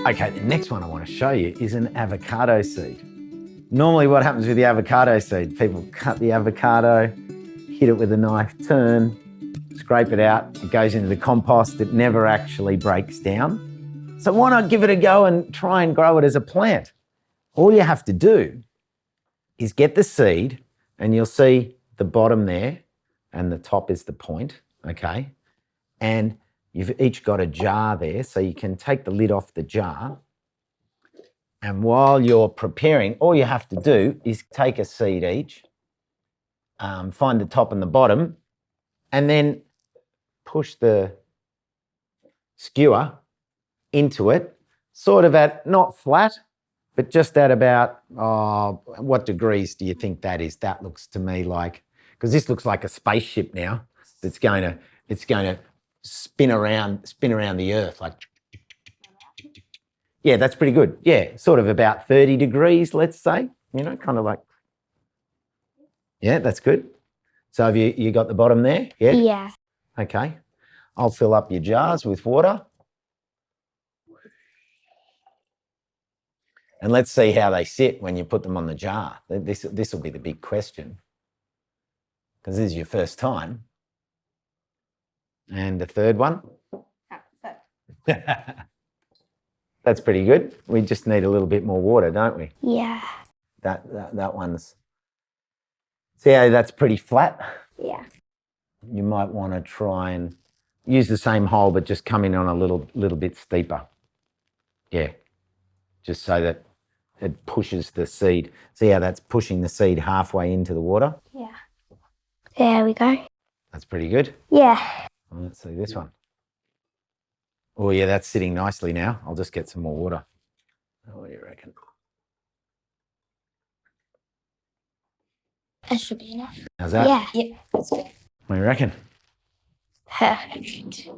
Okay, the next one I want to show you is an avocado seed. Normally what happens with the avocado seed, people cut the avocado, hit it with a knife, turn, scrape it out, it goes into the compost, it never actually breaks down. So why not give it a go and try and grow it as a plant? All you have to do is get the seed, and you'll see the bottom there and the top is the point, okay? And you've each got a jar there, so you can take the lid off the jar. And while you're preparing, all you have to do is take a seed each, find the top and the bottom, and then push the skewer into it, sort of at, not flat, but just at about, what degrees do you think that is? That looks to me like, because this looks like a spaceship now, it's going to spin around the earth, like, yeah, that's pretty good. Yeah, sort of about 30 degrees, let's say, you know, kind of like, yeah, that's good. So have you got the bottom there? Yeah? Yeah. Okay. I'll fill up your jars with water. And let's see how they sit when you put them on the jar. This will be the big question, because this is your first time. And the third one. That's pretty good. We just need a little bit more water, don't we? Yeah. That one's, see how that's pretty flat? Yeah. You might want to try and use the same hole, but just come in on a little bit steeper. Yeah, just so that it pushes the seed. See how that's pushing the seed halfway into the water? Yeah. There we go. That's pretty good. Yeah. Let's see this one. Oh yeah, that's sitting nicely now. I'll just get some more water. What do you reckon? That should be enough. How's that? Yeah. Yeah, that's good. What do you reckon? Perfect.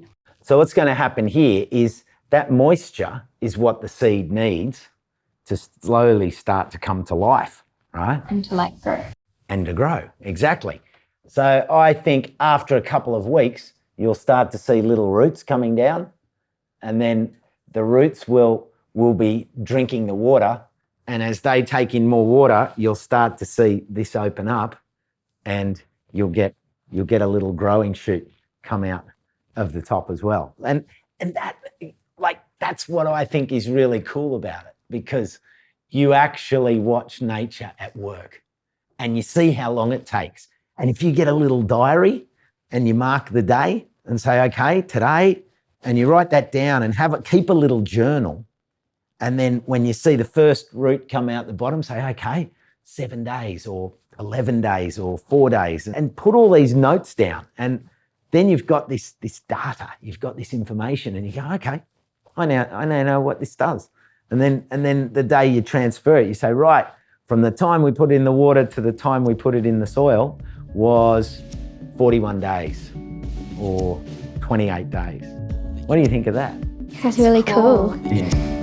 So what's going to happen here is that moisture is what the seed needs to slowly start to come to life, right? And to like grow. And to grow, exactly. So I think after a couple of weeks, you'll start to see little roots coming down, and then the roots will be drinking the water, and as they take in more water, you'll start to see this open up, and you'll get a little growing shoot come out of the top as well. And that's what I think is really cool about it, because you actually watch nature at work and you see how long it takes. And if you get a little diary and you mark the day and say, okay, today, and you write that down and keep a little journal. And then when you see the first root come out the bottom, say, okay, 7 days or 11 days or 4 days, and put all these notes down. And then you've got this data, you've got this information, and you go, okay, I now know what this does. And then the day you transfer it, you say, right, from the time we put it in the water to the time we put it in the soil was 41 days or 28 days. What do you think of that? That's really cool. Yeah.